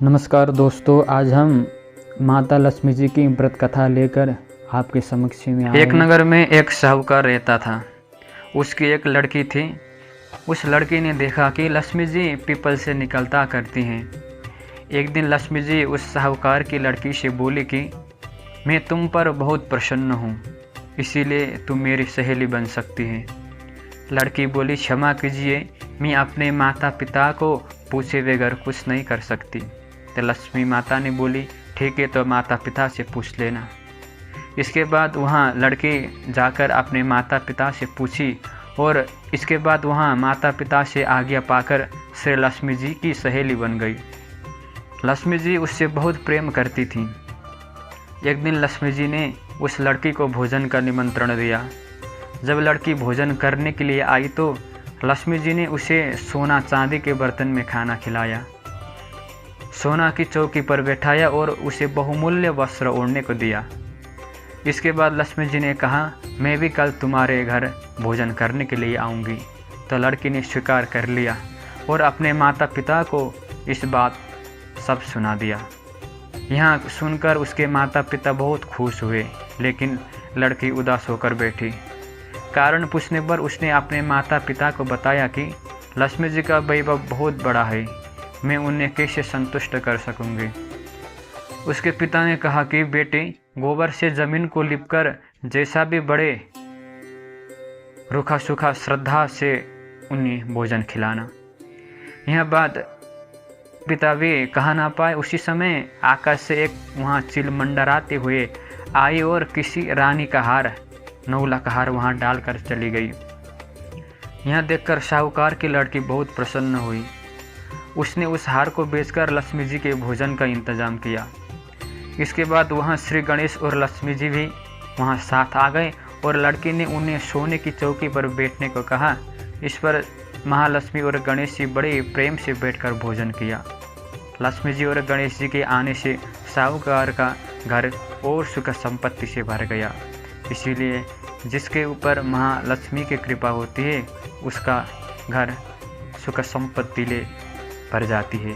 नमस्कार दोस्तों, आज हम माता लक्ष्मी जी की व्रत कथा लेकर आपके समक्ष में आए। एक नगर में एक साहूकार रहता था। उसकी एक लड़की थी। उस लड़की ने देखा कि लक्ष्मी जी पीपल से निकलता करती हैं। एक दिन लक्ष्मी जी उस साहूकार की लड़की से बोली कि मैं तुम पर बहुत प्रसन्न हूँ, इसीलिए तुम मेरी सहेली बन सकती है। लड़की बोली, क्षमा कीजिए, मैं अपने माता पिता को पूछे बगैर कुछ नहीं कर सकती। तो लक्ष्मी माता ने बोली, ठीक है, तो माता पिता से पूछ लेना। इसके बाद वहाँ लड़की जाकर अपने माता पिता से पूछी और इसके बाद वहाँ माता पिता से आज्ञा पाकर श्री लक्ष्मी जी की सहेली बन गई। लक्ष्मी जी उससे बहुत प्रेम करती थीं। एक दिन लक्ष्मी जी ने उस लड़की को भोजन का निमंत्रण दिया। जब लड़की भोजन करने के लिए आई तो लक्ष्मी जी ने उसे सोना चांदी के बर्तन में खाना खिलाया, सोना की चौकी पर बैठाया और उसे बहुमूल्य वस्त्र ओढ़ने को दिया। इसके बाद लक्ष्मी जी ने कहा, मैं भी कल तुम्हारे घर भोजन करने के लिए आऊँगी। तो लड़की ने स्वीकार कर लिया और अपने माता पिता को इस बात सब सुना दिया। यहाँ सुनकर उसके माता पिता बहुत खुश हुए, लेकिन लड़की उदास होकर बैठी। कारण पूछने पर उसने अपने माता पिता को बताया कि लक्ष्मी जी का वैभव बहुत बड़ा है, मैं उन्हें कैसे संतुष्ट कर सकूँगी। उसके पिता ने कहा कि बेटी, गोबर से जमीन को लिपकर जैसा भी बड़े, रूखा सूखा श्रद्धा से उन्हें भोजन खिलाना। यह बात पिता भी कहा ना पाए। उसी समय आकाश से एक वहाँ चिल मंडराते हुए आई और किसी रानी का हार, नौला का हार वहाँ डालकर चली गई। यह देखकर साहूकार की लड़की बहुत प्रसन्न हुई। उसने उस हार को बेचकर लक्ष्मी जी के भोजन का इंतजाम किया। इसके बाद वहाँ श्री गणेश और लक्ष्मी जी भी वहाँ साथ आ गए और लड़की ने उन्हें सोने की चौकी पर बैठने को कहा। इस पर महालक्ष्मी और गणेश जी बड़े प्रेम से बैठकर भोजन किया। लक्ष्मी जी और गणेश जी के आने से साहूकार का घर और सुख संपत्ति से भर गया। इसीलिए जिसके ऊपर महालक्ष्मी की कृपा होती है, उसका घर सुख संपत्ति ले भर जाती है।